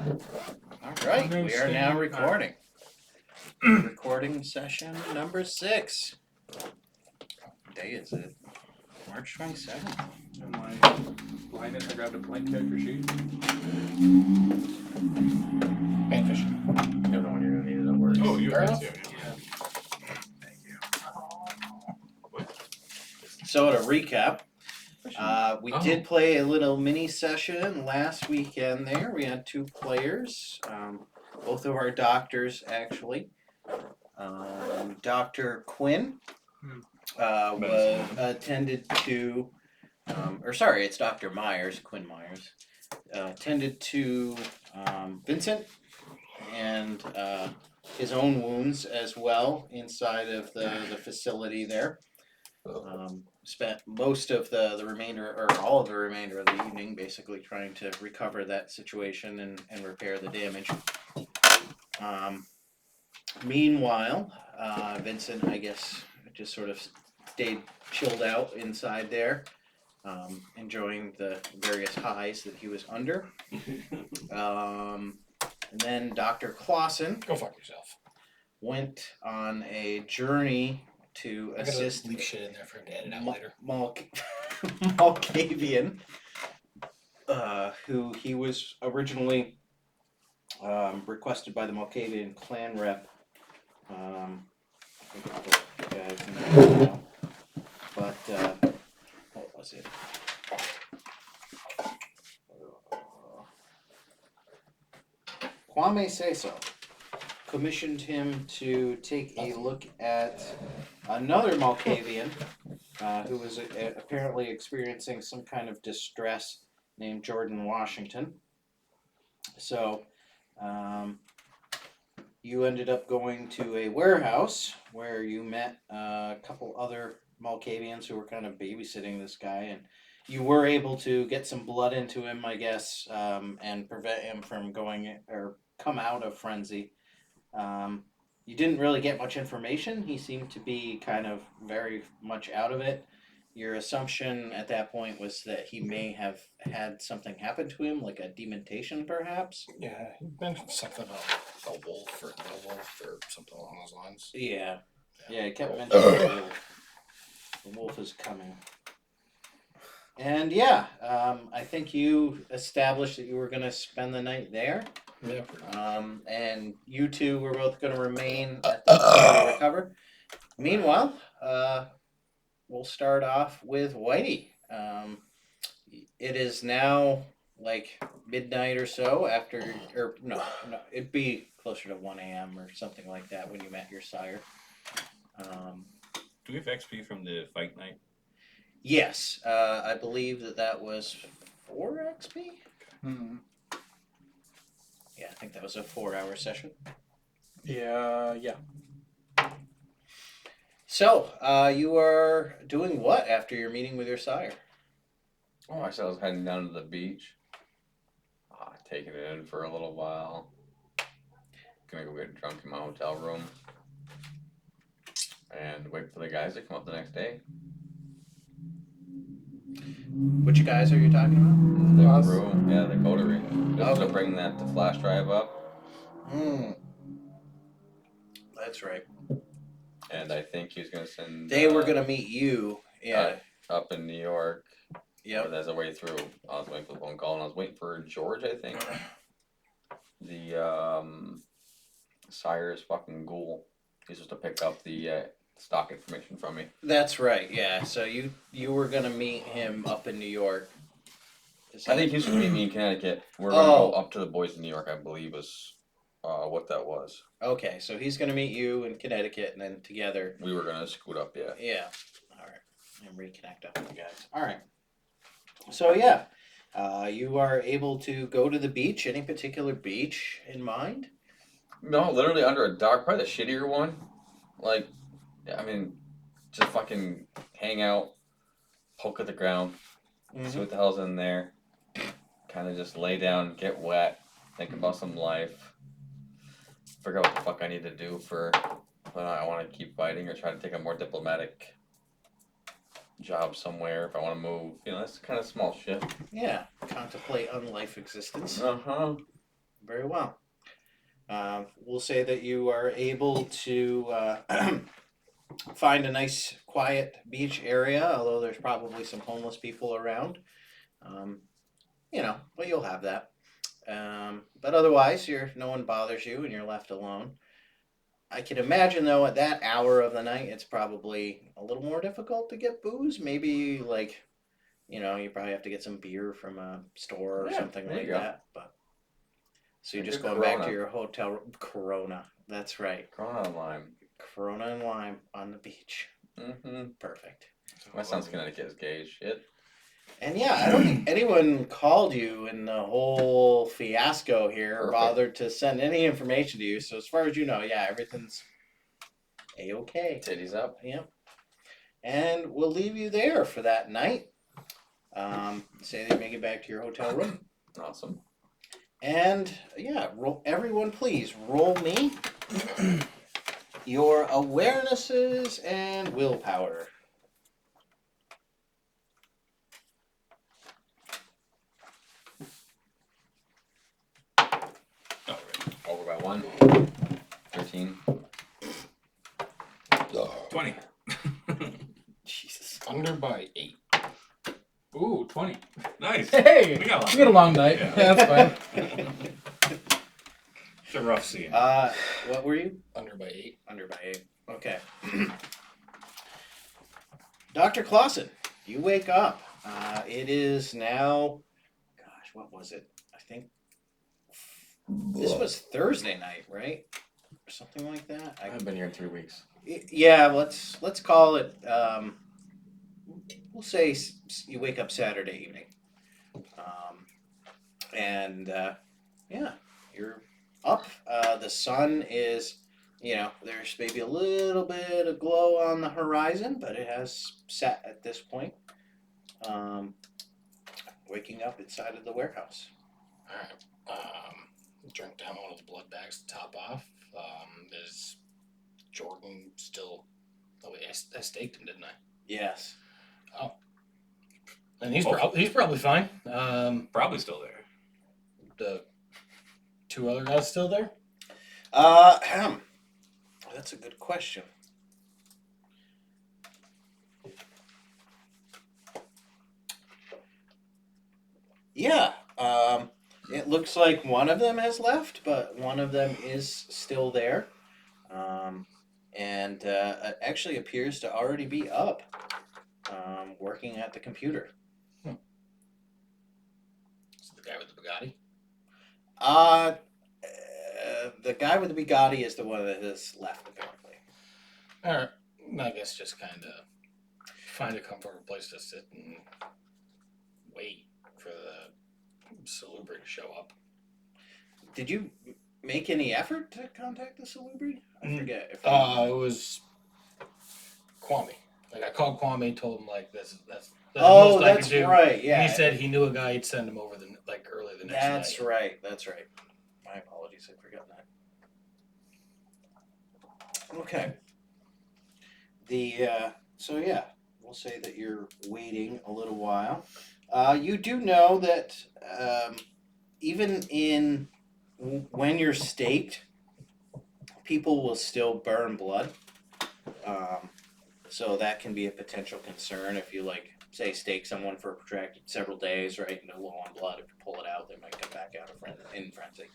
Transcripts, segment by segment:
All right, we are now recording. Recording session number 6. What day is it? March 27th. In my blindness, I grabbed a blank character sheet. Panfish. The other one you're going to need, don't worry. Oh, you Fair have enough. to. Thank you. So to recap, we Oh. did play a little mini session last weekend there. We had 2 players, both of our doctors actually. Dr. Quinn was attended to, it's Dr. Myers, Quinn Myers, tended to Vincent and his own wounds as well inside of the facility there. Spent most of the remainder, or all of the remainder of the evening basically trying to recover that situation and repair the damage. Meanwhile, Vincent, I guess, just sort of stayed chilled out inside there, enjoying the various highs that he was under. And then Dr. Clausen Go fuck yourself. went on a journey to I gotta assist leave shit in there for him to edit out later. Malkavian, who he was originally requested by the Malkavian clan rep. I think I'll put you guys in there now. But what was it? Kwame Seso commissioned him to take a look at another Malkavian who was apparently experiencing some kind of distress named Jordan Washington. So you ended up going to a warehouse where you met a couple other Malkavians who were kind of babysitting this guy, and you were able to get some blood into him, I guess, and prevent him from going or come out of frenzy. You didn't really get much information. He seemed to be kind of very much out of it. Your assumption at that point was that he may have had something happen to him, like a dementation, perhaps. Yeah, he mentioned something about a wolf or no wolf or something along those lines. Yeah, he kept mentioning the wolf. The wolf is coming. And yeah, I think you established that you were going to spend the night there. Yeah, pretty much. And you two were both going to remain at the hotel to recover. Meanwhile, we'll start off with Whitey. It is now like midnight or so after, or no, it'd be closer to 1 a.m. or something like that when you met your sire. Do we have XP from the fight night? Yes, I believe that was 4 XP. Mm-hmm. Yeah, I think that was a 4-hour session. Yeah. So, you are doing what after your meeting with your sire? Oh, I said I was heading down to the beach. Taking it in for a little while. Gonna go get drunk in my hotel room. And wait for the guys to come up the next day. Which guys are you talking about? The crew, yeah, the coterie. Just to Okay. bring that flash drive up. That's right. And I think he was gonna send. They were gonna meet you. Yeah. Up in New York. Yep. But as I way through, I was waiting for the phone call, and I was waiting for George. I think the sire's fucking ghoul. He's supposed to pick up the stock information from me. That's right. Yeah. So you were gonna meet him up in New York. I think he was going to meet me in Connecticut. We're going to go up to the boys in New York, I believe, is what that was. Okay, so he's gonna meet you in Connecticut, and then together. We were going to scoot up, yeah. Yeah. All right. And reconnect up with you guys. All right. So yeah, you are able to go to the beach. Any particular beach in mind? No, literally under a dock, probably the shittier one. Like, I mean, just fucking hang out, poke at the ground, see what the hell's in there. Kind of just lay down, get wet, think about some life. Figure out what the fuck I need to do for when I want to keep fighting or try to take a more diplomatic job somewhere if I want to move. You know, that's kind of small shit. Yeah. Contemplate on life existence. Uh-huh. Very well. We'll say that you are able to find a nice, quiet beach area, although there's probably some homeless people around. Um, but you'll have that. But otherwise, no one bothers you, and you're left alone. I can imagine, though, at that hour of the night, it's probably a little more difficult to get booze. Maybe you probably have to get some beer from a store or Yeah, something there like you go. that. But so you're Like just a going back to Corona. your hotel room. Corona. That's right. Corona and lime. Corona and lime on the beach. Mm-hmm. Perfect. My son's Connecticut is gay as shit. And yeah, I don't think anyone called you in the whole fiasco here or Perfect. bothered to send any information to you. So as far as you know, yeah, everything's a-okay. Titties up. Yep. And we'll leave you there for that night. Say that you make it back to your hotel room. Awesome. And yeah, everyone please roll me your awarenesses and willpower. Over by 1. 13. 20. Jesus. Under by 8. Ooh, 20. Nice. Hey, We got a lot. we got a long night. Yeah. Yeah, that's fine. It's a rough scene. What were you? Under by 8. Under by 8. Okay. Dr. Clausen, you wake up. It is now, gosh, what was it? I think this was Thursday night, right? Or something like that. I haven't been here in 3 weeks. Yeah, let's call it. We'll say you wake up Saturday evening, and yeah, you're up. The sun is, there's maybe a little bit of glow on the horizon, but it has set at this point. Waking up inside of the warehouse. Alright. Drink down one of the blood bags to top off. Is Jordan still... Oh wait, I staked him, didn't I? Yes. And he's probably fine. Probably still there. The 2 other guys still there? That's a good question. Yeah. It looks like one of them has left, but one of them is still there. And it actually appears to already be up, working at the computer. Is it the guy with the Bugatti? The guy with the Bugatti is the one that has left, apparently. Alright. I guess just kind of find a comfortable place to sit and wait for the Salubri to show up. Did you make any effort to contact the Salubri? I forget. If It was Kwame. Like I called Kwame, told him like that's the oh, most I that's could do. right. Yeah. And he said he knew a guy. He'd send him over early the next night. That's right. That's right. My apologies. I'd forgotten that. Okay. So yeah, we'll say that you're waiting a little while. You do know that even when you're staked, people will still burn blood. So that can be a potential concern if you say stake someone for a protracted several days, right? And they're low on blood. If you pull it out, they might come back out in frenzy.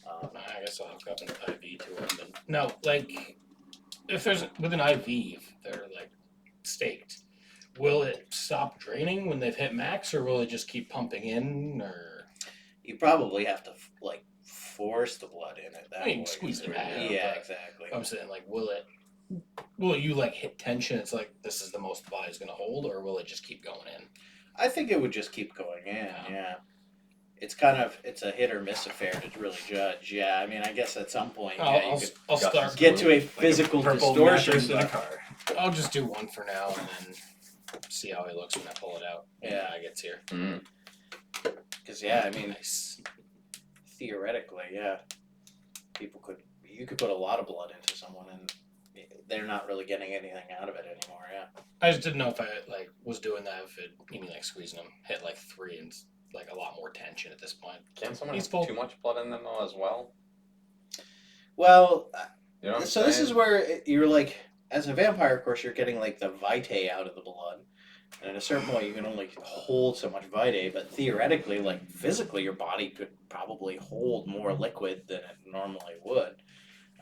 I guess I'll hook up an IV to him. Then. No, if there's with an IV, if they're staked, will it stop draining when they've hit max, or will it just keep pumping in? Or You probably have to force the blood in at that I mean, point. squeeze it out, Yeah, but exactly. I'm saying will you hit tension? It's this is the most the body's gonna hold, or will it just keep going in? I think it would just keep going in. Yeah. It's a hit or miss affair to really judge. Yeah, I mean, I guess at some point, I'll you I'll got start. could get to a physical Purple distortion. mattress in a but- car. I'll just do one for now, and then see how he looks when I pull it out. When Yeah. I gets here. Mm. Because yeah, I mean, Nice. theoretically, yeah, you could put a lot of blood into someone and they're not really getting anything out of it anymore. Yeah. I just didn't know if I was doing that if it you mean squeezing them hit 3 and like a lot more tension at this point. Can someone He's have full. too much blood in them though as well? Well, You know what I'm so this is saying? where you're like, as a vampire, of course, you're getting like the vitae out of the blood. And at a certain point, you can only hold so much vitae, but theoretically, like physically, your body could probably hold more liquid than it normally would.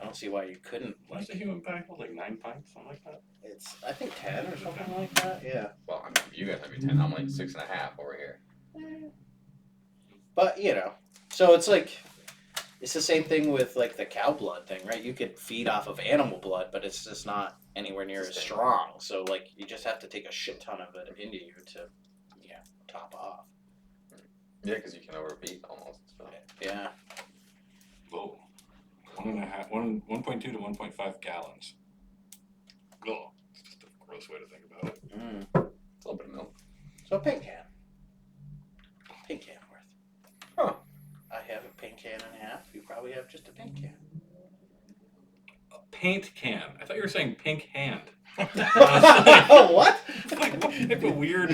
I don't see why you couldn't. What's the Like, human body hold? Like 9 pints, something like that? it's I think 10 or something like that. Yeah. Well, I mean, you guys have your 10. I'm like 6.5 over here. But you know, so it's like it's the same thing with like the cow blood thing, right? You could feed off of animal blood, but it's just not anywhere near as strong. So like you just have to take a shit ton of it into you to, top off. Yeah, because you can overbeat almost. So. Yeah. Whoa. 1.2 to 1.5 gallons. Oh, it's just a gross way to think about it. Mm. It's a little bit of milk. So a pint can. Pint can worth. Huh. I have a pint can and a half. You probably have just a pint can. A paint can. I thought you were saying pink hand. What? Like a weird.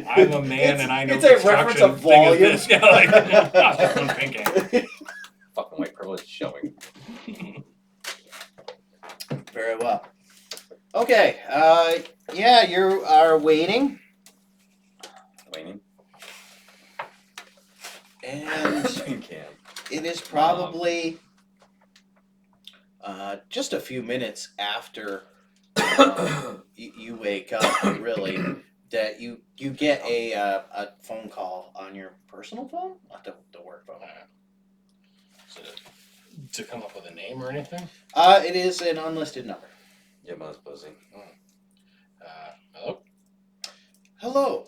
I'm a man and I know it's a reference construction of thing volume. is this. Yeah, like just one pink hand. Fucking white privilege showing. Very well. Okay. Yeah, you are waiting, Waning. and Can. it is probably just a few minutes after you wake up, really, that you get a phone call on your personal phone, not the work phone. So to come up with a name or anything? It is an unlisted number. Yeah, Buzz Buzzy. Hello? Hello.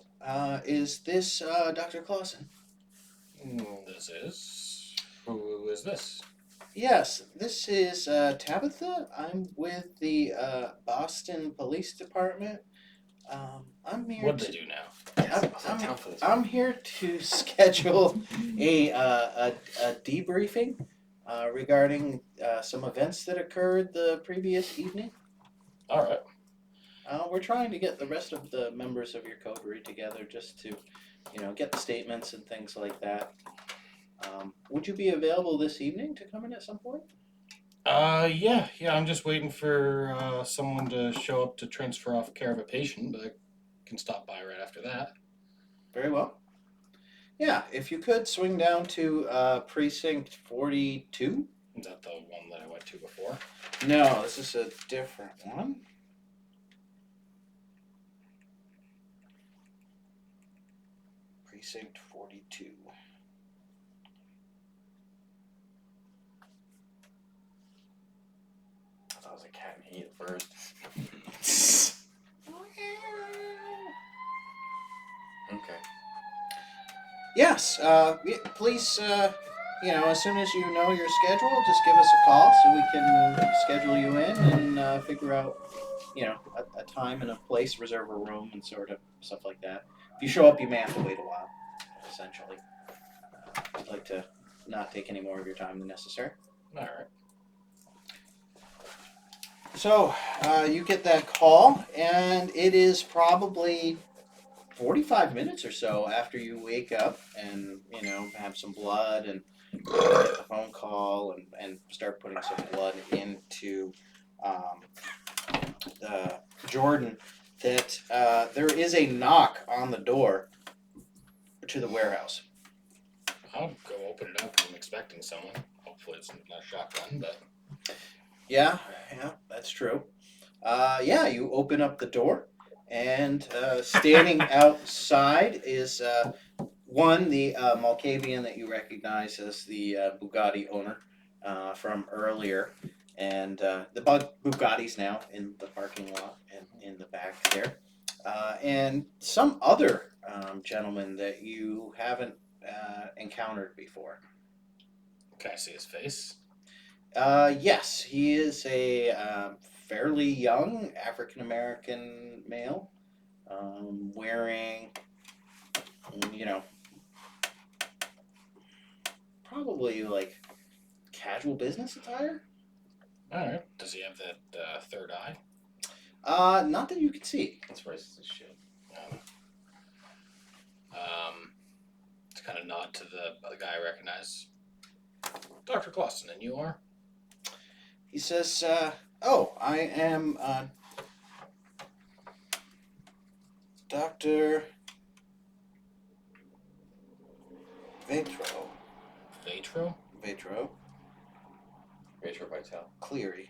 Is this Dr. Clausen? This is. Who is this? Yes, this is Tabitha. I'm with the Boston Police Department. I'm here. What'd they do now? I'm here to schedule a debriefing regarding some events that occurred the previous evening. All right. We're trying to get the rest of the members of your coterie together just to, get the statements and things like that. Would you be available this evening to come in at some point? Yeah. I'm just waiting for someone to show up to transfer off care of a patient, but I can stop by right after that. Very well. Yeah, if you could swing down to precinct 42. Is that the one that I went to before? No, this is a different one. Precinct 42. I thought it was a cat and he at first. Okay. Yes, please, as soon as you know your schedule, just give us a call so we can schedule you in and figure out, a time and a place, reserve a room and sort of stuff like that. If you show up, you may have to wait a while, essentially. I'd like to not take any more of your time than necessary. All right. So, you get that call, and it is probably 45 minutes or so after you wake up and, have some blood and get the phone call and start putting some blood into Jordan, that there is a knock on the door to the warehouse. I'll go open it up. I'm expecting someone. Hopefully it's not a shotgun, but... Yeah, that's true. You open up the door, and standing outside is the Malkavian that you recognize as the Bugatti owner from earlier, and the Bugatti's now in the parking lot and in the back there, and some other gentleman that you haven't encountered before. Can I see his face? Yes, he is a fairly young African American male, wearing, probably like casual business attire. All right. Does he have that third eye? Not that you can see. That's racist as shit. Um, kind of nod to the guy I recognize. Dr. Clausen, and you are? He says, "Oh, I am Dr. Vetro. Vatro? Vetro Rachel Vital. Cleary."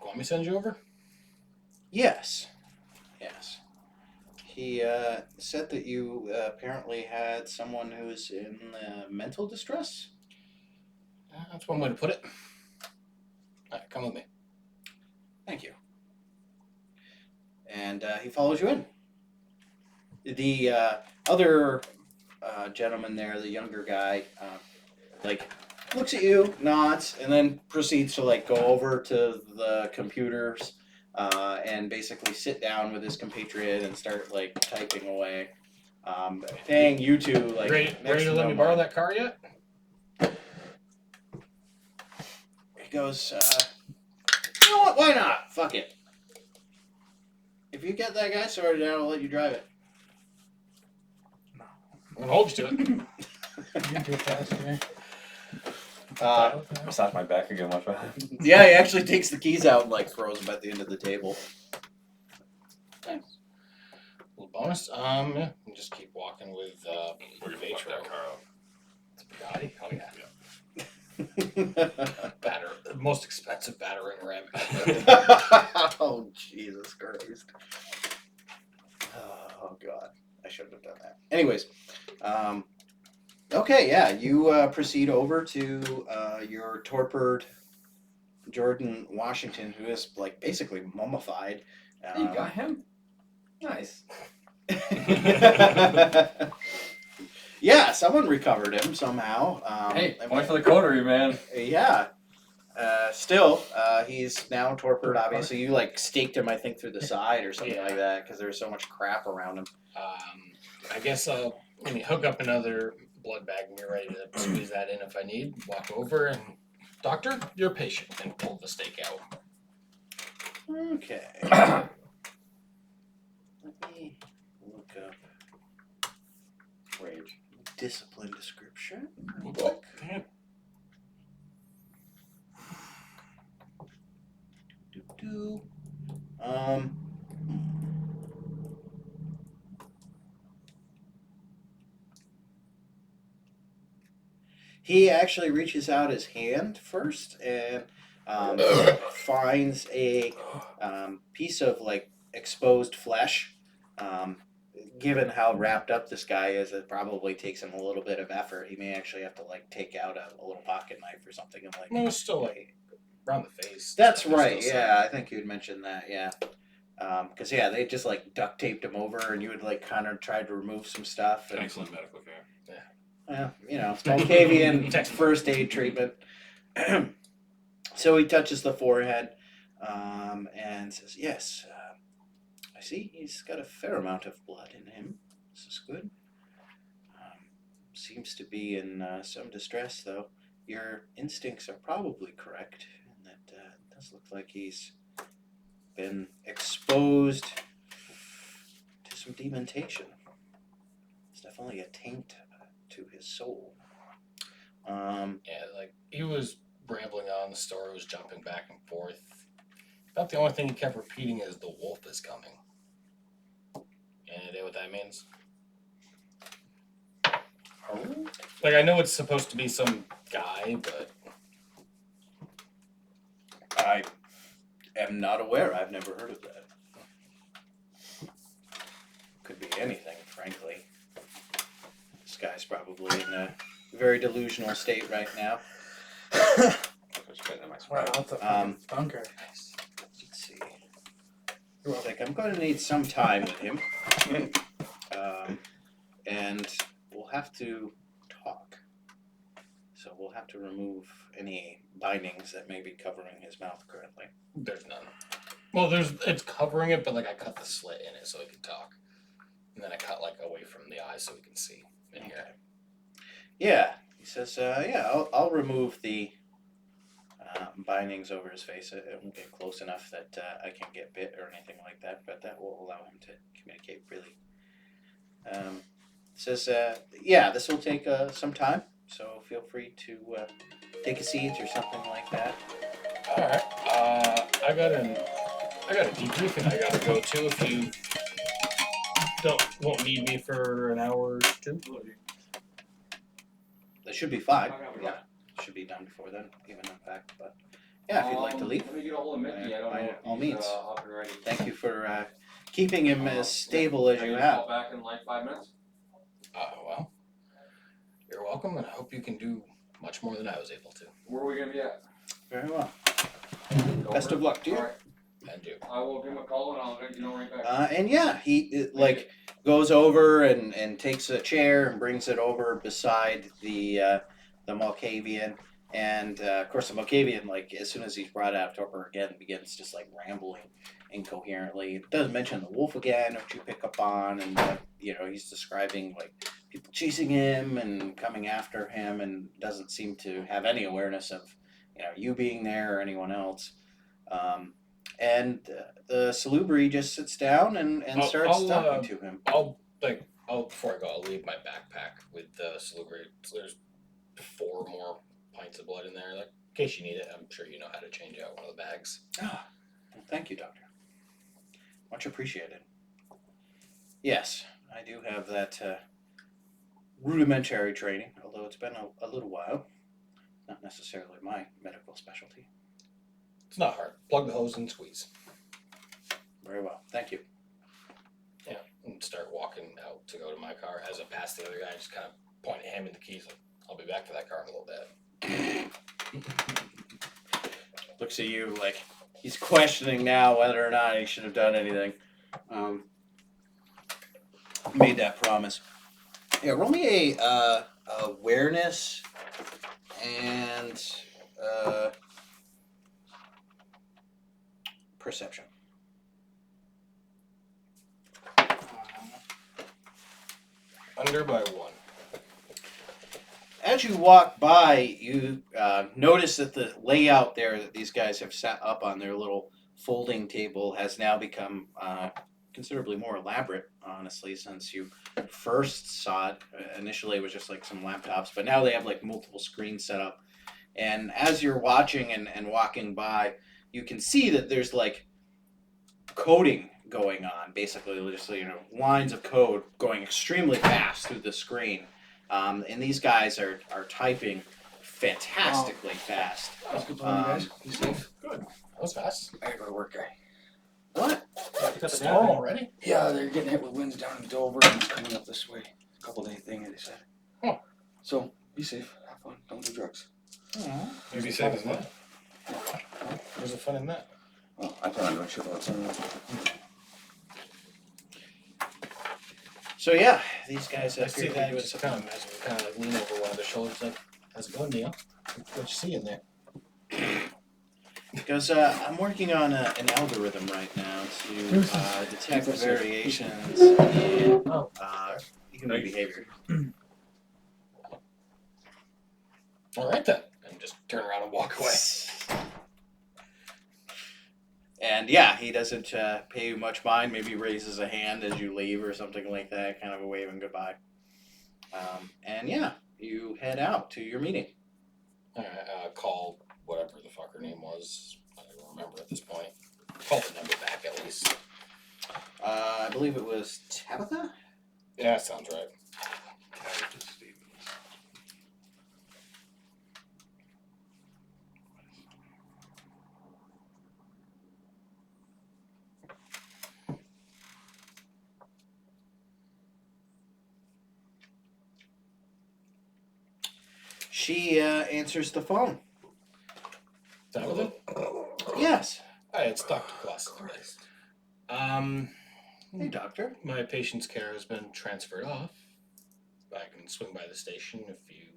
Want me to send you over? Yes. Yes. He said that you apparently had someone who's in mental distress. That's one way to put it. All right, come with me. Thank you. And he follows you in. The other gentleman there, the younger guy, like looks at you, nods, and then proceeds to like go over to the computers and basically sit down with his compatriot and start like typing away, paying you two like Ready next to to let no me borrow mind. that car yet? He goes, you know what? Why not? Fuck it. If you get that guy sorted out, I'll let you drive it. I'm gonna hold you to it. You can do it faster, man. Massage my back again, much better. Yeah, he actually takes the keys out and like throws them at the end of the table. Thanks. Little bonus. Yeah, and just keep walking with We're gonna fuck that car up. It's a Bugatti. Oh yeah. The most expensive battering ram. Oh Jesus Christ! Oh God, I shouldn't have done that. Anyways, okay, yeah, you proceed over to your torpid Jordan Washington, who is like basically mummified. You got him? Nice. Yeah, someone recovered him somehow. Hey, I point mean, for the coterie, man. yeah. Still, he's now torpid. Obviously, you like staked him, I think, through the side or something like that because there's so much crap around him. I guess I'll hook up another blood bag and be ready to squeeze that in if I need. Walk over and, doctor, you're a patient, and pull the stake out. Okay. Let me look up Rage. discipline description. Oh, damn. Do. He actually reaches out his hand first and finds a piece of like exposed flesh. Given how wrapped up this guy is, it probably takes him a little bit of effort. He may actually have to like take out a little pocket knife or something and like. No, it's still like around the face. That's There's right. still Yeah, I think you'd mentioned that. Yeah. Because yeah, they just like duct taped him over, and you would like kind of tried to remove some stuff. And, Excellent medical care. you know, Malkavian first aid treatment. So he touches the forehead and says, "Yes, I see he's got a fair amount of blood in him. This is good. Seems to be in some distress, though. Your instincts are probably correct, and that it does look like he's been exposed to some dementation. It's definitely a taint to his soul." Yeah, like he was rambling on. The story was jumping back and forth. About the only thing he kept repeating is "the wolf is coming." Any idea what that means? Like I know it's supposed to be some guy, but I am not aware. I've never heard of that. Could be anything, frankly. This guy's probably in a very delusional state right now. Wow, that's a fucking bunker. Let's see. Looks like I'm going to need some time with him. And we'll have to talk. So we'll have to remove any bindings that may be covering his mouth currently. there's none. Well, it's covering it, but like I cut the slit in it so he can talk, and then I cut like away from the eyes so he can see in here. Yeah, he says, yeah, I'll remove the bindings over his face. It won't get close enough that I can get bit or anything like that, but that will allow him to communicate freely. Says, yeah, this will take some time, so feel free to take a seat or something like that. All right. I got a debriefing I gotta go to. If you won't need me for an hour or two. That should be fine. Yeah, should be done before then, even in fact. But yeah, if you'd like to leave, Let me get a hold of Mickey. I don't by know if all he's, means. up and ready. Thank you for keeping him as stable as Can you I have. call back in like 5 minutes? Well, you're welcome, and I hope you can do much more than I was able to. Where are we gonna be at? Very well. Go Best over? of luck to you. All right. And do. I will give him a call and I'll let you know right back. And yeah, he goes over and takes a chair and brings it over beside the Malkavian, and of course the Malkavian, like as soon as he's brought out over again, begins just like rambling incoherently. It does mention the wolf again, which you pick up on, and he's describing like people chasing him and coming after him, and doesn't seem to have any awareness of you being there or anyone else. And the Salubri just sits down and starts talking to him. Before I go, I'll leave my backpack with the Salubri. So there's 4 more pints of blood in there, like in case you need it. I'm sure you know how to change out one of the bags. Well, thank you, Doctor. Much appreciated. Yes, I do have that rudimentary training, although it's been a little while. Not necessarily my medical specialty. It's not hard. Plug the hose and squeeze. Very well, thank you. Yeah, and start walking out to go to my car. As I pass the other guy, just kind of point at him and the keys. Like, I'll be back for that car in a little bit. Looks at you like he's questioning now whether or not he should have done anything. Made that promise. Yeah, roll me a awareness and perception. Under by 1. As you walk by, you notice that the layout there that these guys have set up on their little folding table has now become considerably more elaborate, honestly, since you first saw it. Initially, it was just like some laptops, but now they have like multiple screens set up. And as you're watching and walking by, you can see that there's like coding going on, basically, just lines of code going extremely fast through the screen. And these guys are typing fantastically fast. How's it going, guys? You safe? Good. That was fast. I gotta go to work, guy. What? The storm already? Yeah, they're getting hit with winds down in Dover and it's coming up this way. Couple-day thing, they said. Huh. So, be safe. Have fun. Don't do drugs. Maybe safe as that. There's a fun in that. Well, I plan on doing shit lots So yeah, these guys I appear see to be that doing just something. come as we kind of like lean over one of their shoulders, like, how's it going, Neil? What you see in there? Because I'm working on an algorithm right now to detect variations in human behavior. All right then, and just turn around and walk away. And yeah, he doesn't pay you much mind. Maybe raises a hand as you leave or something like that, kind of a wave and goodbye. And yeah, you head out to your meeting. All right, call whatever the fuck her name was. I don't remember at this point. Call the number back at least. I believe it was Tabitha? Yeah, sounds right. She answers the phone. Tabitha? Yes. Hi, it's Dr. Claus. Hey, doctor. My patient's care has been transferred off. I can swing by the station if you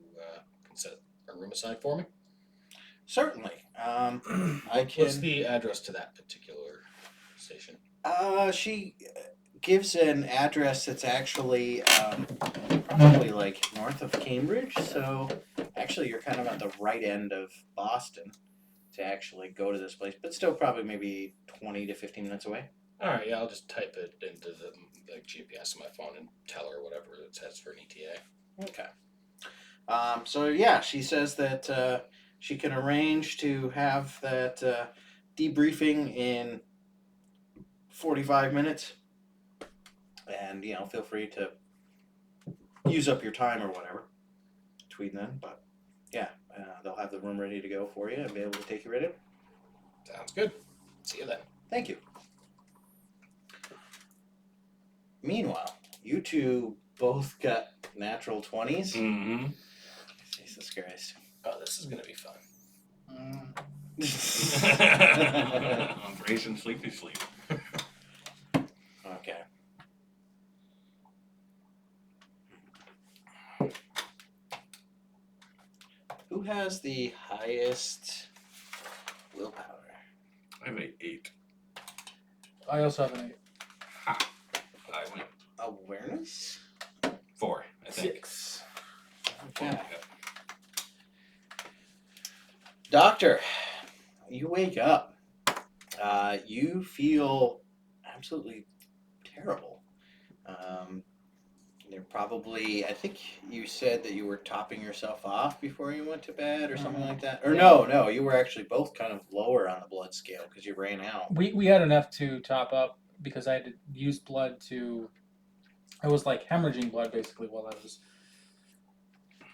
can set a room aside for me. Certainly. I What's can. the address to that particular station? She gives an address that's actually probably like north of Cambridge. So actually, you're kind of at the right end of Boston, to actually go to this place, but still probably maybe 20 to 15 minutes away. All right, yeah, I'll just type it into the like GPS on my phone and tell her whatever it says for an ETA. Okay. So yeah, she says that she can arrange to have that debriefing in 45 minutes, and feel free to use up your time or whatever between then. But yeah, they'll have the room ready to go for you and be able to take you right in. Sounds good. See you then. Thank you. Meanwhile, you two both got natural 20s. Mm-hmm. Jesus Christ. Oh, this is gonna be fun. Racing sleepy sleep. Okay. Who has the highest willpower? I have an 8. I also have an 8. Ha! I win. Awareness? 4, I think. 6. Okay. Yeah. Doctor, you wake up. You feel absolutely terrible. You're probably, I think you said that you were topping yourself off before you went to bed or something like that. Or no, you were actually both kind of lower on the blood scale because you ran out. We had enough to top up because I had to use blood to. I was like hemorrhaging blood basically while I was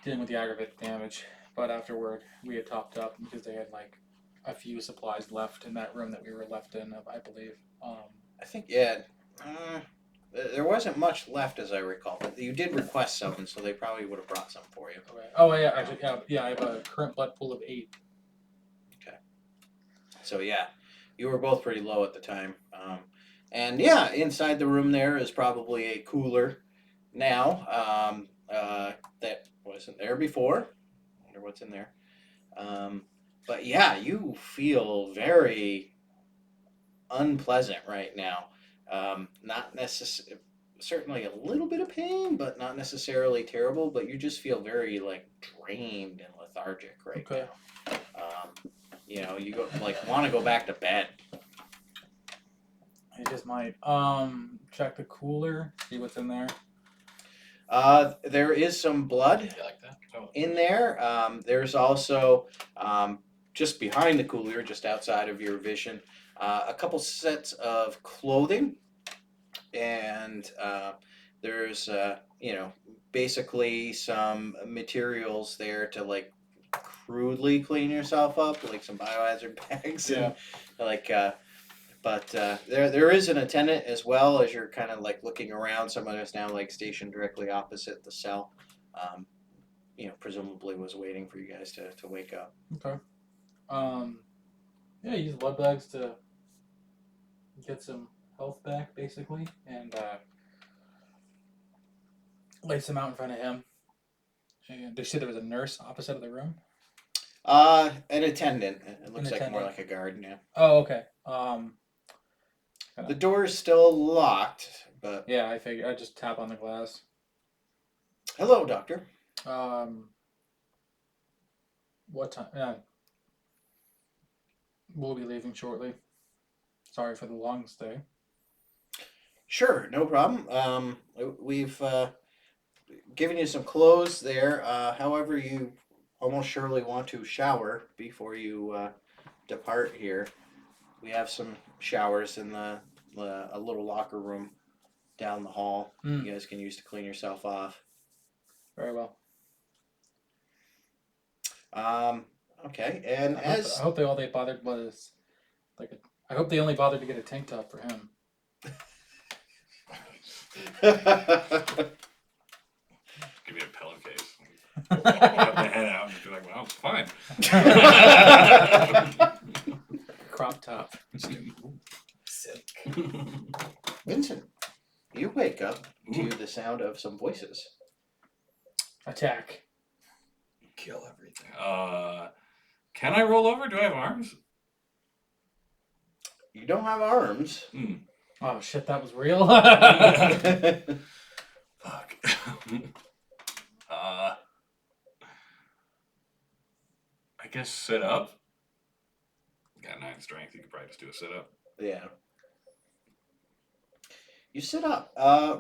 dealing with the aggravated damage. But afterward, we had topped up because they had like a few supplies left in that room that we were left in, I believe. I think, yeah, there wasn't much left as I recall, but you did request some, and so they probably would have brought some for you. Okay. Oh yeah, actually, yeah. I have a current blood pool of 8. So yeah, you were both pretty low at the time. And yeah, inside the room there is probably a cooler now that wasn't there before. Wonder what's in there. But yeah, you feel very unpleasant right now. Not necessarily, certainly a little bit of pain, but not necessarily terrible. But you just feel very like drained and lethargic right Okay. now. You go want to go back to bed. I just might check the cooler, see what's in there. There is some blood You like that? Oh. in there. There's also just behind the cooler, just outside of your vision, a couple sets of clothing, and there's basically some materials there to like crudely clean yourself up, like some biohazard bags. Yeah. And, but there is an attendant as well as you're kind of like looking around. Someone is now like stationed directly opposite the cell. Presumably was waiting for you guys to wake up. Okay. Yeah, use blood bags to get some health back, basically, and lay some out in front of him. And they said there was a nurse opposite of the room. An attendant. It looks like more attendant. like a guard now. Oh, okay. The door is still locked, but Yeah, I figured I'd just tap on the glass. hello, doctor. What time? We'll be leaving shortly. Sorry for the long stay. Sure, no problem. We've given you some clothes there. However, you almost surely want to shower before you depart here. We have some showers in a little locker room down the hall. Mm. You guys can use to clean yourself off. Very well. Okay, and I hope they bothered was I hope they only bothered to get a tank top for him. Give me a pillowcase. Put the head out and be like, well, it's fine. Crop top. Sick. Vincent, you wake up to the sound of some voices. Attack. Kill everything. Can I roll over? Do I have arms? You don't have arms. Oh shit, that was real. Fuck. I guess sit up. Got 9 strength. You could probably just do a sit up. Yeah. You sit up.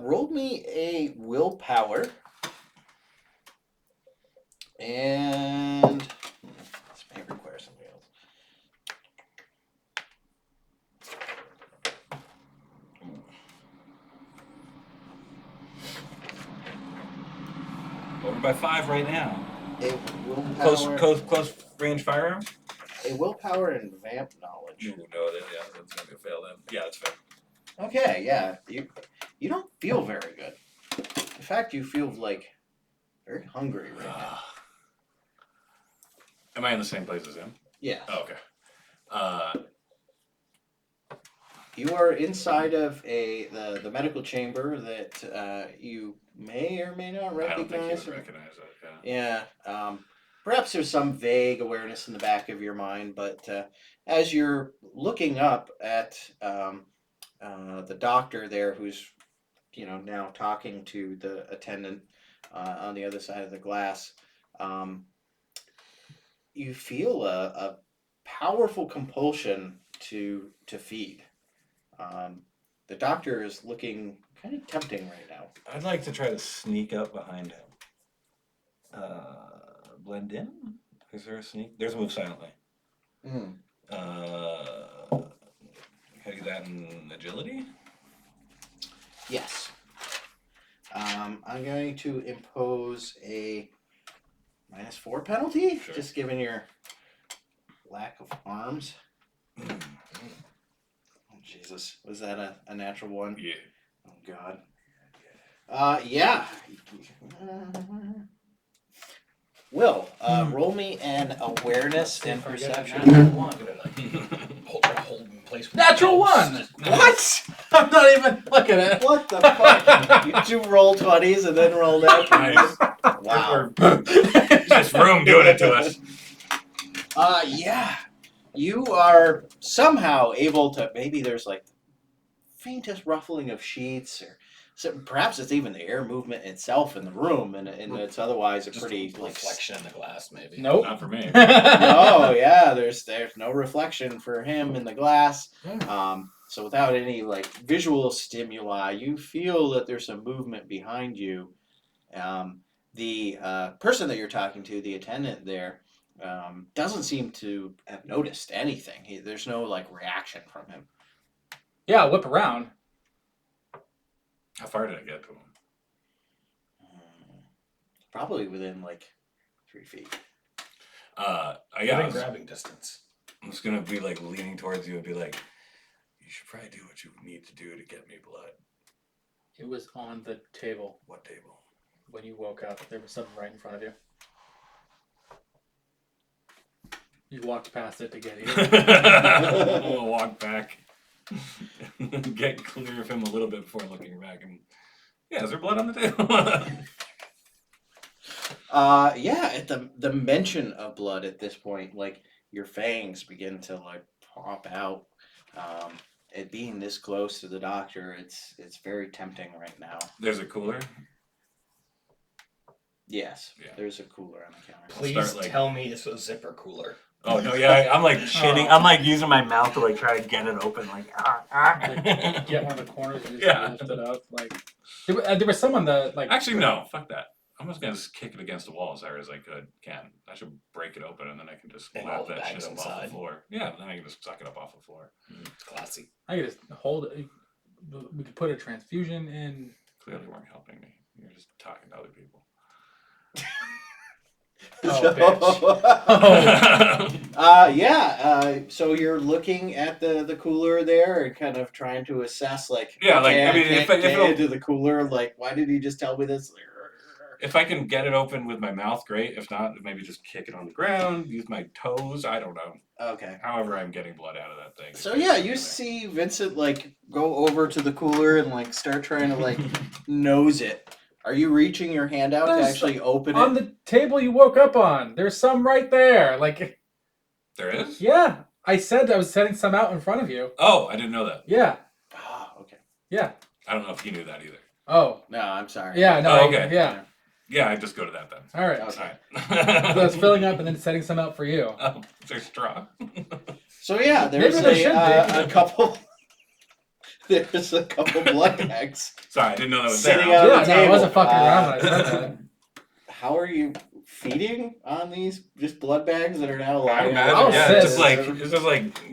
Roll me a willpower. And this may require something else. Over by 5 right now. A willpower. Close range firearms? A willpower and vamp knowledge. Ooh, no, that's gonna be a fail then. Yeah, that's fair. Okay, yeah. You don't feel very good. In fact, you feel like very hungry right now. Am I in the same place as him? Yeah. Oh, okay. You are inside of the medical chamber that you may or may not I don't think he recognize. would recognize it. Yeah. Yeah. Perhaps there's some vague awareness in the back of your mind, but as you're looking up at the doctor there, who's now talking to the attendant on the other side of the glass, you feel a powerful compulsion to feed. The doctor is looking kind of tempting right now. I'd like to try to sneak up behind him. Blend in? Is there a sneak? There's a move silently. Mm. Can I do that in agility? Yes. I'm going to impose a -4 penalty, Sure. just given your lack of arms. Oh, Jesus. Was that a natural one? Yeah. Oh, God. Yeah. Will, roll me an awareness and perception. Hold in place. with Natural those. one. What? I'm not even looking at it. What the fuck? You two roll 20s and then roll natural. Nice. Wow. This room doing it to us. Yeah. You are somehow able to, maybe there's like faintest ruffling of sheets, or perhaps it's even the air movement itself in the room, and it's otherwise a Just pretty a reflection in the glass, maybe. Nope. Not for me. Oh yeah, there's no reflection for him in the glass. So without any like visual stimuli, you feel that there's some movement behind you. The person that you're talking to, the attendant there, doesn't seem to have noticed anything. There's no like reaction from him. Yeah, whip around. How far did I get to him? Probably within like 3 feet. Yeah, Within grabbing distance. I'm just gonna be like leaning towards you and be like, you should probably do what you need to do to get me blood. It was on the table What table? when you woke up. There was something right in front of you. You walked past it to get here. We'll walk back. Get clear of him a little bit before looking back. And yeah, is there blood on the table? Yeah, at the mention of blood at this point, like your fangs begin to like pop out. It being this close to the doctor, it's very tempting right now. There's a cooler. Yes, Yeah. there's a cooler on the counter. Please start, like- tell me it's a zipper cooler. Oh no, yeah, I'm like shitting. I'm like using my mouth to like try to get it open, like Like, get one of the corners and just Yeah. lift it up. Like there was someone that like. Actually, no, fuck that. I'm just gonna just kick it against the wall as hard as I can. I should break it open and then I can just And slap all the that shit bags up off inside. the floor. Yeah, then I can just suck it up off the floor. It's classy. I could just hold it. We could put a transfusion in. Clearly weren't helping me. You're just talking to other people. Oh, Yeah. So you're looking at the cooler there and kind of trying to assess, like, Yeah, like, okay, I mean, can't if get it'll- into the cooler, like, why did he just tell me this? If I can get it open with my mouth, great. If not, maybe just kick it on the ground, use my toes. I don't know. Okay. However, I'm getting blood out of that thing. So yeah, you see Vincent like go over to the cooler and like start trying to like nose it. Are you reaching your hand out to There's actually open On it? the table you woke up on. There's some right there. Like, There is? yeah. I said I was setting some out in front of you. Oh, I didn't know that. Yeah. Ah, okay. Yeah. I don't know if he knew that either. Oh. No, I'm sorry. Yeah. No. Oh, okay. Yeah. Yeah, I just go to that then. All right. Okay. Alright. So it's filling up and then setting some up for you. Oh, is there straw? So yeah, there's Maybe there should a be. couple. There's a couple blood bags. Sorry, I didn't know that was Sitting there. out Yeah, on the no, I wasn't table. fucking around when I said that. How are you feeding on these just blood bags that are now I lying? imagine, I'll yeah, sit. it's just like I'll ask,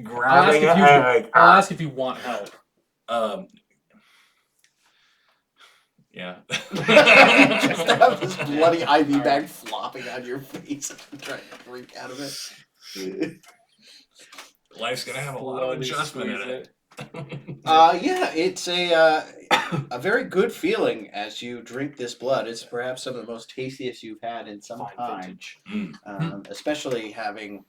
grabbing. if you, like, I'll ask if you want help. Yeah. Just have this bloody IV Alright. bag flopping on your face and trying to drink out of it. Life's gonna have a lot of Slowly adjustment in squeeze it. Yeah, it's a very good feeling as you drink this blood. It's perhaps some of the most tastiest you've had in some Fine time. vintage. Especially having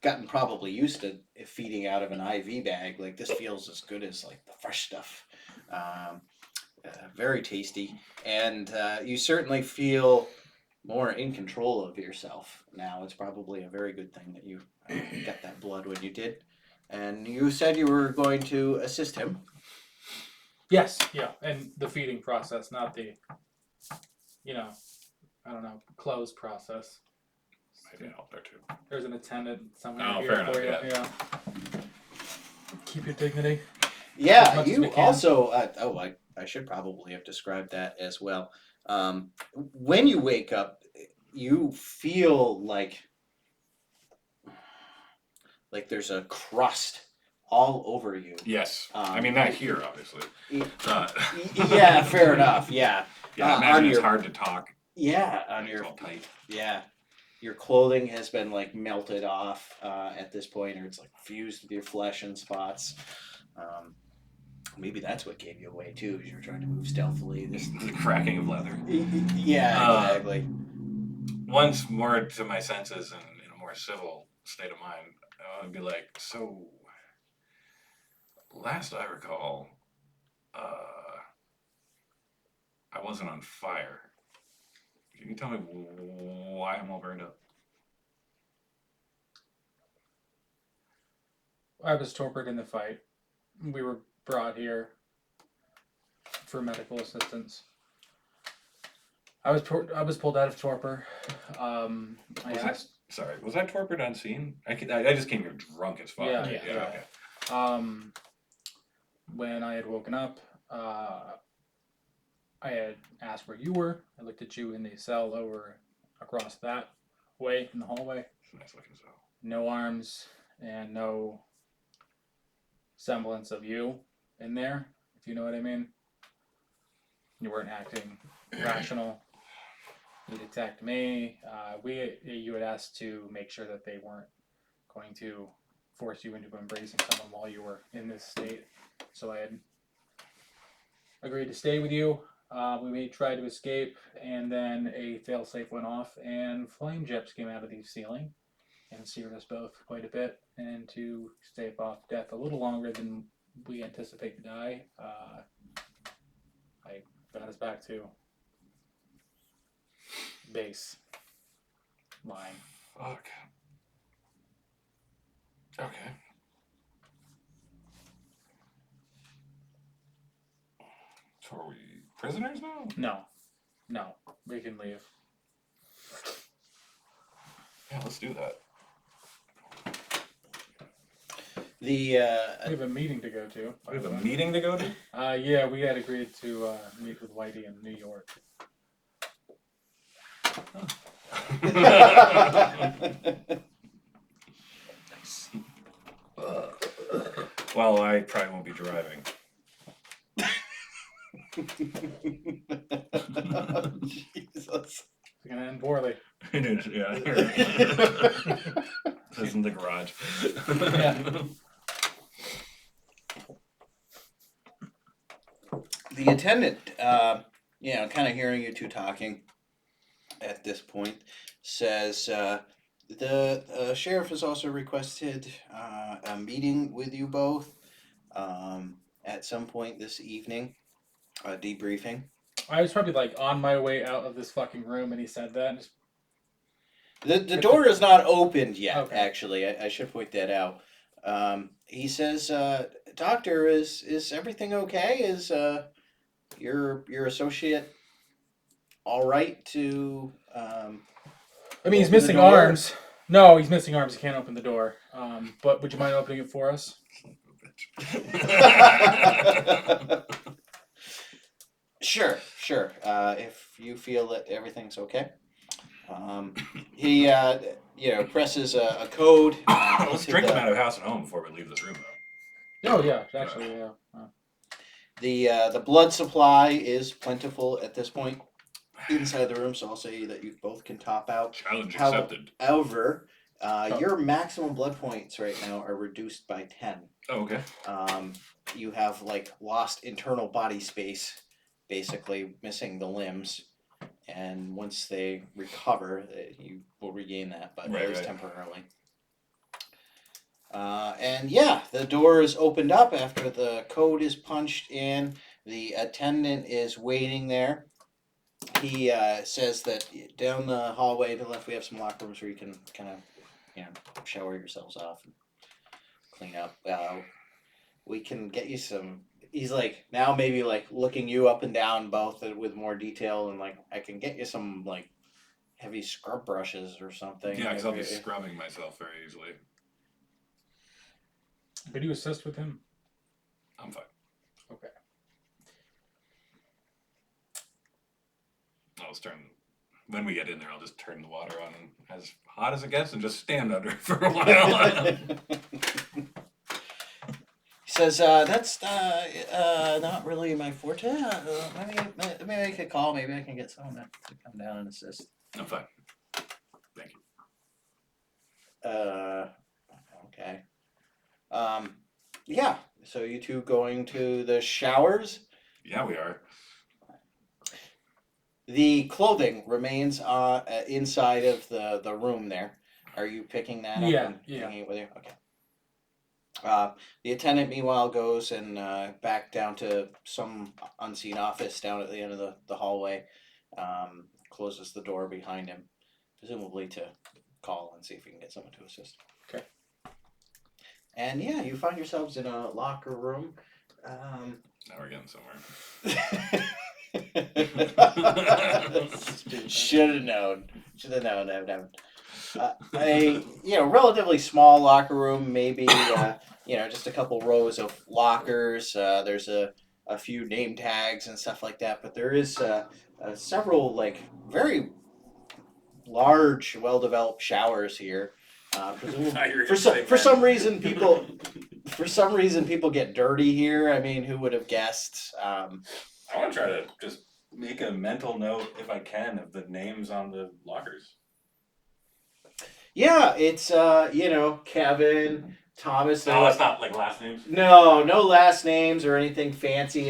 gotten probably used to feeding out of an IV bag. Like this feels as good as like the fresh stuff. Very tasty, and you certainly feel more in control of yourself now. It's probably a very good thing that you got that blood when you did. And you said you were going to assist him. Yes, yeah, and the feeding process, not the, I don't know, close process. Maybe help there too. There's an attendant somewhere Oh, here fair enough, for you. yeah. Keep your dignity. As Yeah, much as you we can. also. I should probably have described that as well. When you wake up, you feel like there's a crust all over you. Yes. I Um, mean, not here, obviously. y- Uh, Yeah, fair enough. Yeah, yeah, I on imagine it's your- hard to talk. yeah. On It's your all tight. yeah, your clothing has been like melted off at this point, or it's like fused with your flesh in spots. Maybe that's what gave you away too, is you were trying to move stealthily. This, The cracking of leather. yeah, exactly. Once more to my senses and in a more civil state of mind, I would be like, so, last I recall, I wasn't on fire. Can you tell me why I'm all burned up? I was tortured in the fight. We were brought here for medical assistance. I was pulled out of torpor. I Was it? asked. Sorry, was I torpid on scene? I just came here drunk as fuck. Yeah, right? yeah. Okay. When I had woken up, I had asked where you were. I looked at you in the cell over across that way in the hallway. Nice looking cell. No arms and no semblance of you in there, if you know what I mean. You weren't acting rational. You attacked me. You had asked to make sure that they weren't going to force you into embracing someone while you were in this state. So I had agreed to stay with you. We tried to escape, and then a failsafe went off, and flame jets came out of the ceiling and seared us both quite a bit. And to stave off death a little longer than we anticipate to die, I got us back to base line. Fuck. Okay. So are we prisoners now? No, we can leave. Yeah, let's do that. The We have a meeting to go to. by We have the a way. meeting to go to? Yeah, we had agreed to meet with Whitey in New York. Well, I probably won't be driving. Jesus. It's gonna end poorly. It is, yeah. This is in the garage. Yeah. The attendant, kind of hearing you two talking at this point, says the sheriff has also requested a meeting with you both at some point this evening, a debriefing. I was probably like on my way out of this fucking room, and he said that. And just, The door is not opened yet, Okay. actually. I should point that out. He says, "Doctor, is everything okay? Is your associate all right to? I mean, he's Open the missing door? arms. No, he's missing arms. He can't open the door. But would you mind opening it for us? Sure. If you feel that everything's okay. He, presses a code. Let's drink him out of house and home before we leave this room, though. Oh yeah, actually, yeah. The blood supply is plentiful at this point inside the room, so I'll say that you both can top out. Challenge How- accepted. However, your maximum blood points right now are reduced by 10. Oh, okay. You have like lost internal body space, basically missing the limbs, and once they recover, you will regain that, but Right, it is right. temporarily. And yeah, the door is opened up after the code is punched in. The attendant is waiting there. He says that down the hallway to the left we have some locker rooms where you can kind of, shower yourselves off and clean up. We can get you some. He's like now maybe like looking you up and down both with more detail, and like I can get you some like heavy scrub brushes or something. Yeah, because I'll be If- scrubbing myself very easily. Could you assist with him? I'm fine. Okay. I'll just turn. When we get in there, I'll just turn the water on as hot as it gets and just stand under it for a while. He says, "That's not really my forte. Maybe I could call. Maybe I can get someone to come down and assist." I'm fine. Thank you. Okay. Yeah. So you two going to the showers? Yeah, we are. The clothing remains inside of the room there. Are you picking that up Yeah, and yeah. taking it with you? Okay. The attendant, meanwhile, goes and back down to some unseen office down at the end of the hallway, closes the door behind him, presumably to call and see if he can get someone to assist. Okay. And yeah, you find yourselves in a locker room. Now we're getting somewhere. Should have known. A relatively small locker room, maybe just a couple rows of lockers. There's a few name tags and stuff like that, but there is several like very large, well-developed showers here. Presumably, for some reason people get dirty here. I mean, who would have guessed? I want to try to just make a mental note, if I can, of the names on the lockers. Yeah, it's Kevin, Thomas. No, it's not like last names. No last names or anything fancy.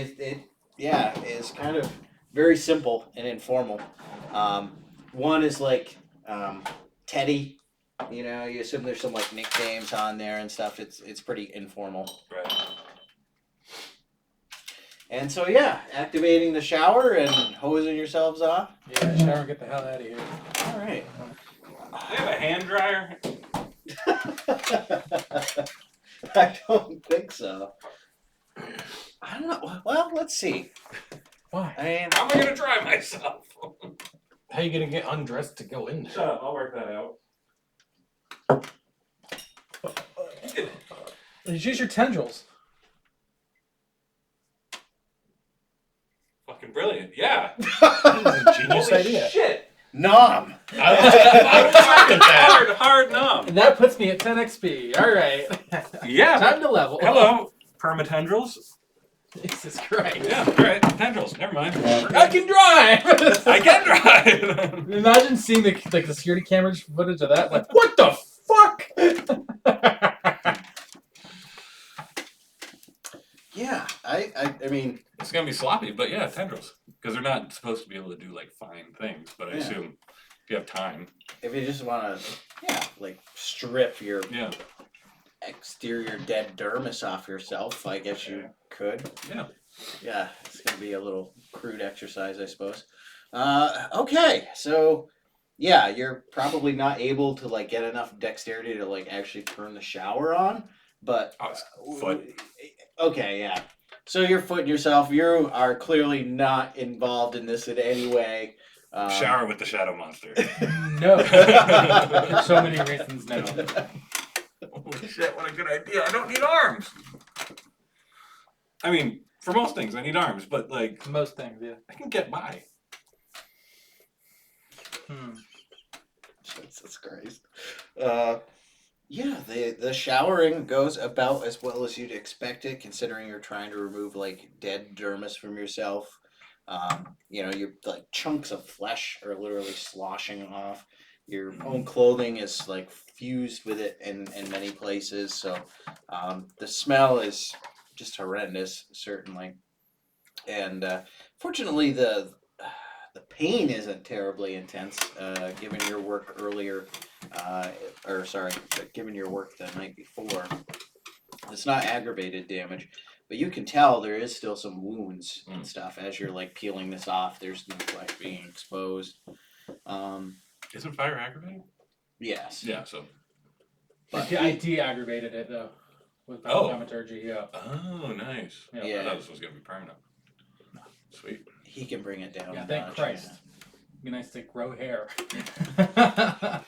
It's kind of very simple and informal. One is like Teddy. You assume there's some like nicknames on there and stuff. It's pretty informal. Right. And so yeah, activating the shower and hosing yourselves off. Yeah, shower and get the hell out of here. All right. They have a hand dryer. I don't think so. I don't know. Well, let's see. Why? I mean, How am I gonna dry myself? How you gonna get undressed to go in there? Shut up, I'll work that out. Just use your tendrils. Fucking brilliant. Yeah. Genius Holy idea. shit. nom. I was talking that. Hard numb. And that puts me at 10 XP. All right. Yeah. Time to level. Hello, permatendrils. Jesus Christ. Yeah, all right, tendrils. Never mind. I can drive. I can drive. Imagine seeing the security camera footage of that. Like, what the fuck? Yeah, I mean, It's gonna be sloppy, but yeah, tendrils, because they're not supposed to be able to do like fine things. But I Yeah. assume if you have time, if you just want to, like strip your yeah, exterior dead dermis off yourself, I guess you could. Yeah. Yeah, it's gonna be a little crude exercise, I suppose. Okay, so yeah, you're probably not able to like get enough dexterity to like actually turn the shower on, but Oh, it's foot. Okay, yeah. So you're footing yourself. You are clearly not involved in this in any way. Shower with the shadow monster. No. For so many reasons, no. Holy shit, what a good idea. I don't need arms. I mean, for most things, I need arms, but like, Most things, yeah. I can get by. Jesus Christ. Yeah, the showering goes about as well as you'd expect it, considering you're trying to remove like dead dermis from yourself. You know, your like chunks of flesh are literally sloshing off. Your own clothing is like fused with it in many places. So the smell is just horrendous, certainly. And fortunately, the pain isn't terribly intense, given your work earlier, given your work the night before. It's not aggravated damage, but you can tell there is still some wounds and stuff as you're like peeling this off. There's new flesh being exposed. Isn't fire aggravating? Yes. Yeah, so. But I de-aggravated it though with Oh. thaumaturgy. Yeah. Oh, nice. Yeah. Yeah. I thought this was going to be permanent. Sweet. he can bring it down. Yeah, a thank notch, Christ. yeah. Be nice to grow hair. I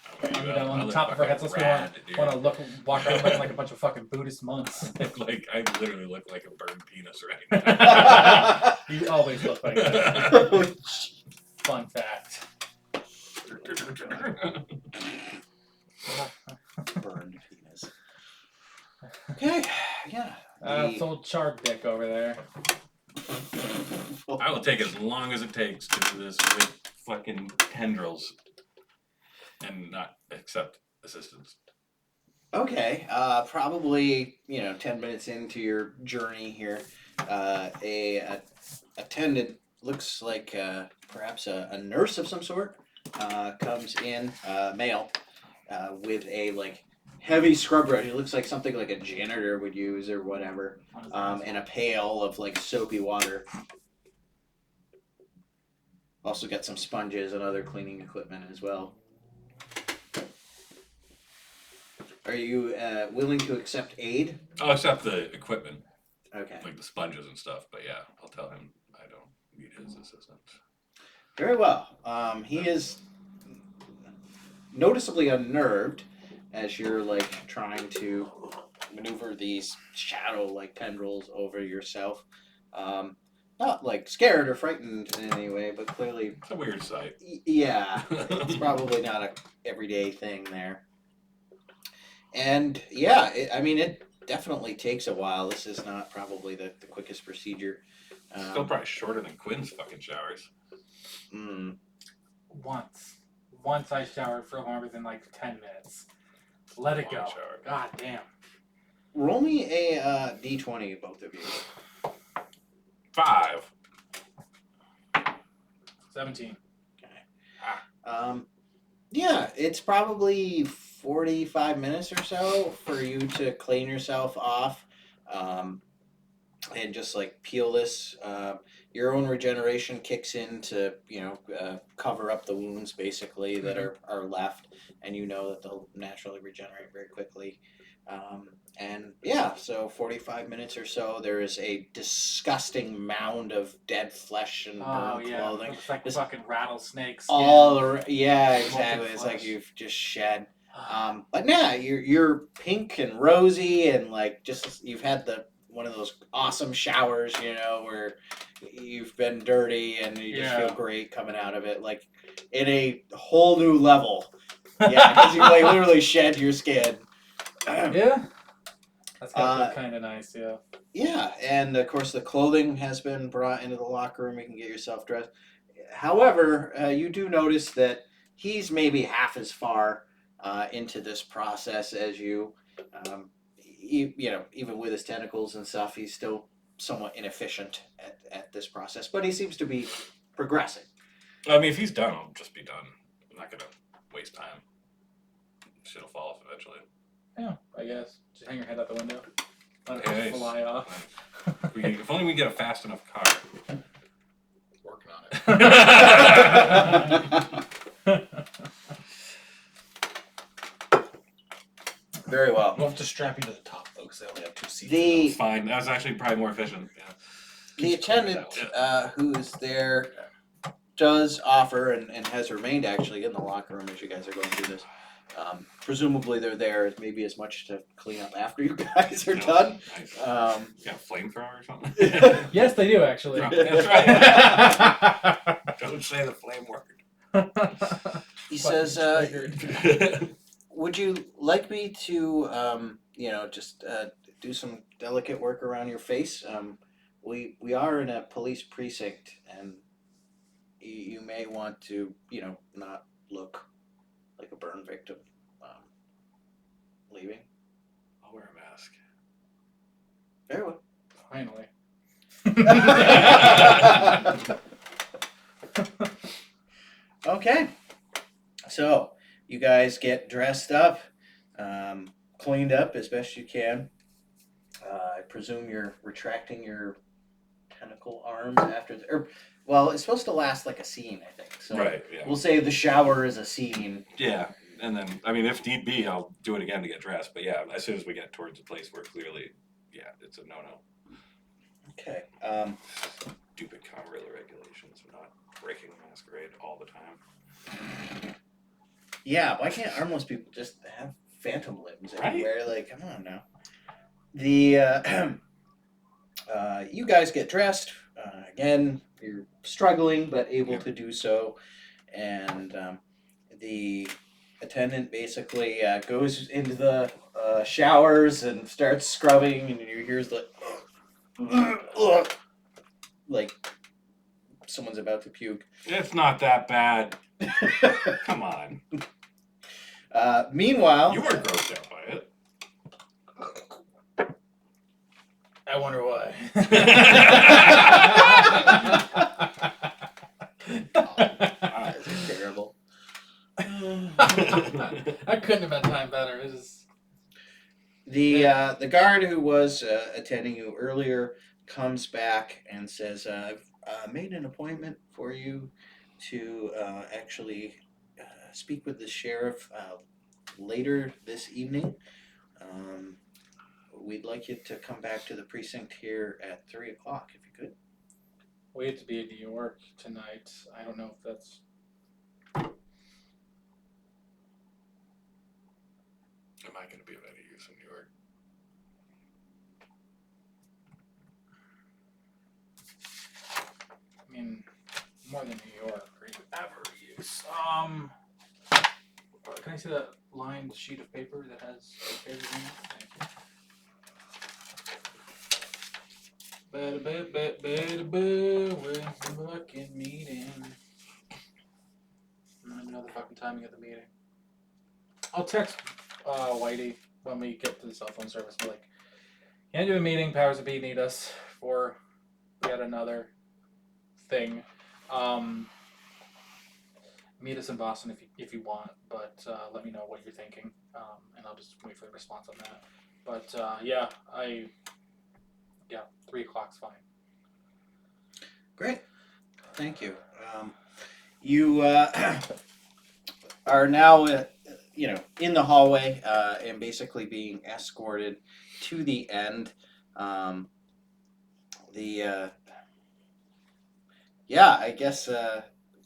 on look top of our heads, let's rad, dude. want to walk around looking like a bunch of fucking Buddhist monks. Like, I literally look like a burned penis right now. You always look like that. Fun fact. Burned penis. Okay, yeah. It's old charred dick over there. I will take as long as it takes to do this with fucking tendrils and not accept assistance. Okay, probably 10 minutes into your journey here, a attendant looks like perhaps a nurse of some sort comes in, male, with a like heavy scrub brush. It looks like something like a janitor would use or whatever, and a pail of like soapy water. Also got some sponges and other cleaning equipment as well. Are you willing to accept aid? I'll accept the equipment, Okay. like the sponges and stuff, but yeah, I'll tell him I don't need his assistance. Very well. He is noticeably unnerved as you're like trying to maneuver these shadow-like tendrils over yourself. Not like scared or frightened in any way, but clearly, It's a weird sight. yeah, it's probably not a everyday thing there. And yeah, it definitely takes a while. This is not probably the quickest procedure. Still probably shorter than Quinn's fucking showers. Once I showered for longer than like 10 minutes. Let it go. Long shower. God damn. Roll me a d20, both of you. 5. 17. Yeah, it's probably 45 minutes or so for you to clean yourself off, and just like peel this. Your own regeneration kicks in to cover up the wounds basically that are left, and you know that they'll naturally regenerate very quickly. And yeah, so 45 minutes or so, there is a disgusting mound of dead flesh and Oh burned yeah. clothing. Looks like This- fucking rattlesnakes. Yeah, exactly. It's like flesh. you've just shed. But nah, you're pink and rosy, and like just you've had one of those awesome showers, where you've been dirty and you just Yeah. feel great coming out of it, like in a whole new level. Yeah, because you like literally shed your skin. Yeah. That's kind of nice, yeah. Yeah, and of course the clothing has been brought into the locker room. You can get yourself dressed. However, you do notice that he's maybe half as far into this process as you. Even with his tentacles and stuff, he's still somewhat inefficient at this process. But he seems to be progressing. I mean, if he's done, I'll just be done. I'm not gonna waste time. Shit'll fall off eventually. Yeah, I guess. Just hang your head out the window. Let it Nice. fly off. If only we get a fast enough car. Working on it. Very well. We'll have to strap you to the top though, because they only have 2 seats. The It's fine. That was actually probably more efficient. Yeah. the attendant who's there does offer and has remained actually in the locker room as you guys are going through this. Presumably they're there maybe as much to clean up after you guys are done. Nice. Um, You got a flamethrower or something? Yes, they do actually. That's right. Don't say the flame word. he says, would you like me to, just do some delicate work around your face? We are in a police precinct, and you may want to, not look like a burn victim. Leaving. I'll wear a mask. Very well. Finally. Okay. So you guys get dressed up, cleaned up as best you can. I presume you're retracting your tentacle arms after well, it's supposed to last like a scene, I think. So Right, yeah. we'll say the shower is a scene. Yeah, and then, I mean, if need be, I'll do it again to get dressed. But yeah, as soon as we get towards a place where clearly, yeah, it's a no-no. Okay. Stupid Conrail regulations for not breaking masquerade all the time. Yeah, why can't armless people just have phantom limbs Right? everywhere? Like, come on now. The you guys get dressed. Again, you're struggling but able to do so, and the attendant basically goes into the showers and starts scrubbing, and you hear the like someone's about to puke. It's not that bad. Come on. Meanwhile, You weren't grossed out by it. I wonder why. Guys are terrible. I couldn't have been timed better. It was The guard who was attending you earlier comes back and says, "I've made an appointment for you to actually speak with the sheriff later this evening. We'd like you to come back to the precinct here at 3 o'clock, if you could." we had to be in New York tonight. I don't know if that's Am I going to be of any use in New York? I mean more than New York or even ever use. Can I see that lined sheet of paper that has everything in it? Thank you. Where's the fucking meeting? I don't even know the fucking timing of the meeting. I'll text Whitey when we get to the cell phone service. Be like, can't do a meeting. Powers that be need us for yet another thing. Meet us in Boston if you want, but let me know what you're thinking, and I'll just wait for the response on that. But 3 o'clock's fine. Great. Thank you. You are now, in the hallway and basically being escorted to the end. I guess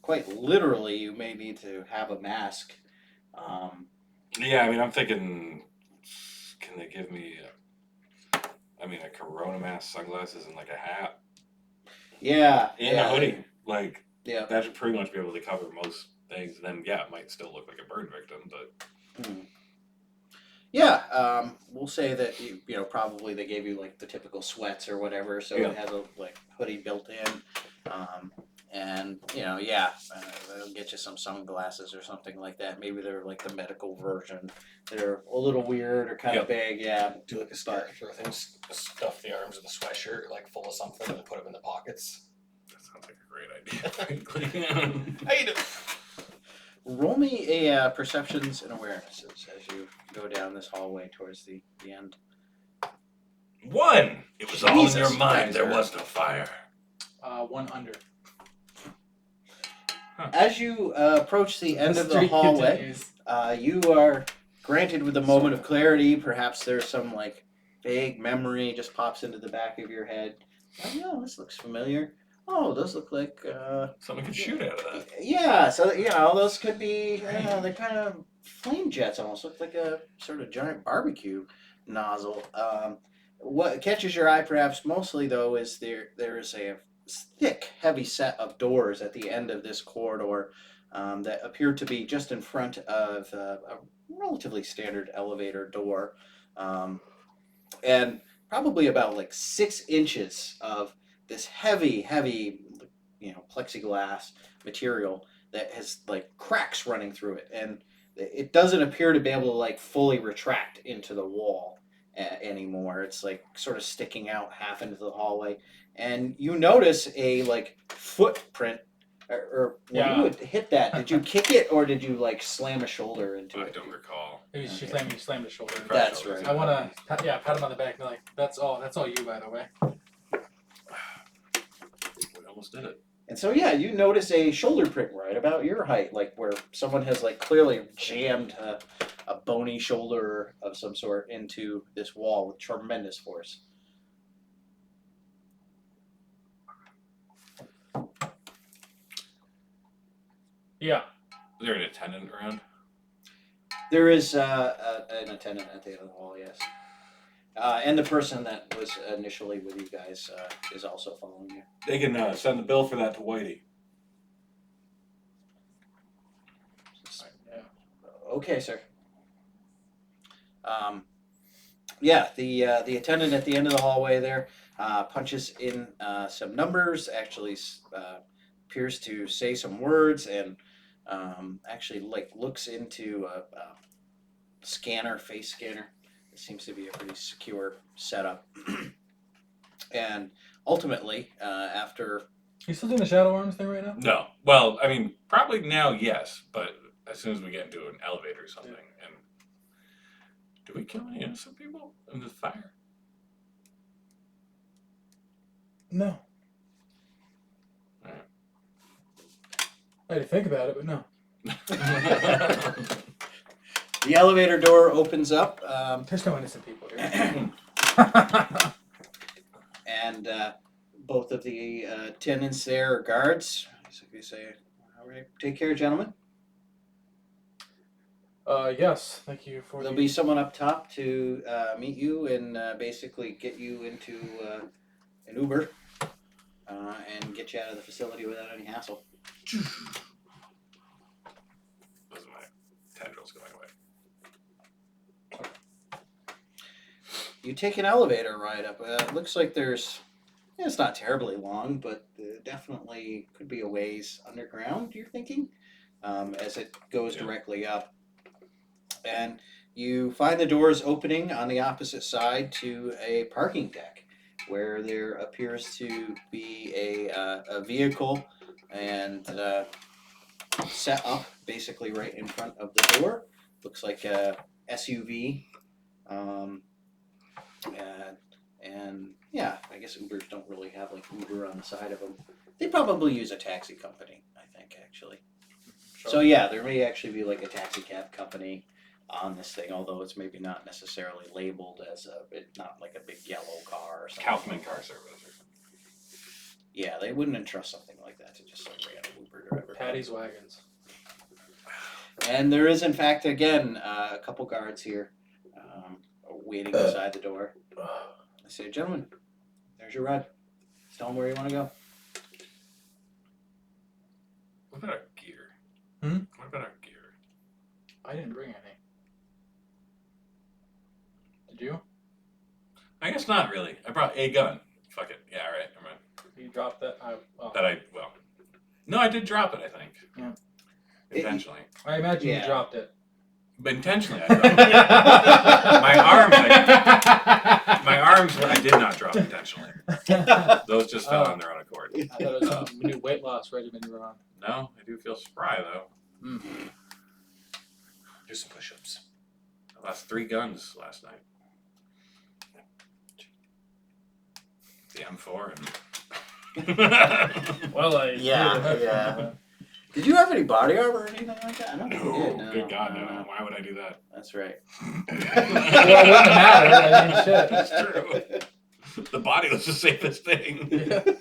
quite literally, you may need to have a mask. Yeah, I mean, I'm thinking, can they give me a Corona mask, sunglasses, and like a hat? Yeah. And a hoodie. Like, Yeah. that should pretty much be able to cover most things. And then, yeah, it might still look like a burn victim, but... Yeah, we'll say that you probably they gave you like the typical sweats or whatever, so Yeah. it has a like hoodie built in, and they'll get you some sunglasses or something like that. Maybe they're like the medical version. They're a little weird or kind of big, yeah. Do like a Star Trek thing, stuff the arms of the sweatshirt like full of something and put them in the pockets. That sounds like a great idea, frankly. How you doing? Roll me a perceptions and awarenesses as you go down this hallway towards the end. 1! It was all in your Jesus, mind. guys There are- was no fire. 1 under. As you approach the end of the streak hallway, continues. you are granted with a moment of clarity. Perhaps there's some like vague memory just pops into the back of your head. Oh no, this looks familiar. Oh, those look like Someone could shoot out of that. yeah. So those could be they're kind of flame jets. Almost look like a sort of giant barbecue nozzle. What catches your eye, perhaps mostly though, is there is a thick, heavy set of doors at the end of this corridor that appear to be just in front of a relatively standard elevator door, and probably about like 6 inches of this heavy, plexiglass material that has like cracks running through it, and it doesn't appear to be able to like fully retract into the wall anymore. It's like sort of sticking out half into the hallway, and you notice a like footprint. Or when you would hit that, did you kick it or did you like slam a shoulder into I it? don't recall. Maybe she Okay. slammed his shoulder. That's right. I want to, pat him on the back and be like, that's all you, by the way. We almost did it. And so yeah, you notice a shoulder print right about your height, like where someone has like clearly jammed a bony shoulder of some sort into this wall with tremendous force. Yeah. Is there an attendant around? There is an attendant at the end of the wall, yes. And the person that was initially with you guys is also following you. They can send the bill for that to Whitey. Yeah. Okay, sir. Yeah, the attendant at the end of the hallway there punches in some numbers, actually appears to say some words, and actually like looks into a face scanner. It seems to be a pretty secure setup. And ultimately, after You still doing the Shadow Arms thing right now? No. Well, I mean, probably now, yes, but as soon as we get into an elevator or something, and do we kill any innocent people in this fire? No. Alright. I had to think about it, but no. the elevator door opens up, There's no innocent people here. and both of the attendants there are guards. So you say, "All right, take care, gentlemen." Yes, thank you for There'll the... be someone up top to meet you and basically get you into an Uber and get you out of the facility without any hassle. Those are my tendrils going away. You take an elevator ride up. It looks like it's not terribly long, but definitely could be a ways underground, you're thinking, as it goes Yeah. directly up. And you find the doors opening on the opposite side to a parking deck where there appears to be a vehicle and set up basically right in front of the door. Looks like a SUV. And yeah, I guess Ubers don't really have like Uber on the side of them. They probably use a taxi company, I think, actually. So yeah, there may actually be like a taxi cab company on this thing, although it's maybe not necessarily labeled as not like a big yellow car or something. Kaufman car service or something. Yeah, they wouldn't entrust something like that to just some random Uber driver. Patty's Wagons. And there is, in fact, again, a couple guards here waiting beside the door. I say, "Gentlemen, there's your ride. Just tell them where you want to go." What about our gear? Hmm? What about our gear? I didn't bring any. Did you? I guess not really. I brought a gun. Fuck it. Yeah, alright, never mind. You dropped that? No, I did drop it, I think. Yeah. Intentionally. I imagine Yeah. you dropped it. But intentionally, I dropped it. My arms, I did not drop intentionally. Those just fell on their own accord. I thought it was some new weight loss regimen you were on. No, I do feel spry, though. Do some push-ups. I lost 3 guns last night. The M4 and... Well, Yeah. Did you have any body armor or anything like that? I don't think you did. No, Good God, no. Why would I do that? That's right. Well, it wouldn't matter. I mean, shit. That's true. The body was the safest thing. Yeah.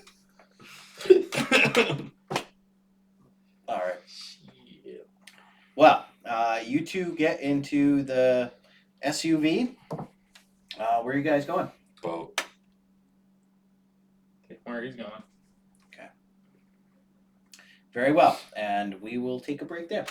two get into the SUV. Where are you guys going? Boat. Okay, where he's going. Very well, and we will take a break there.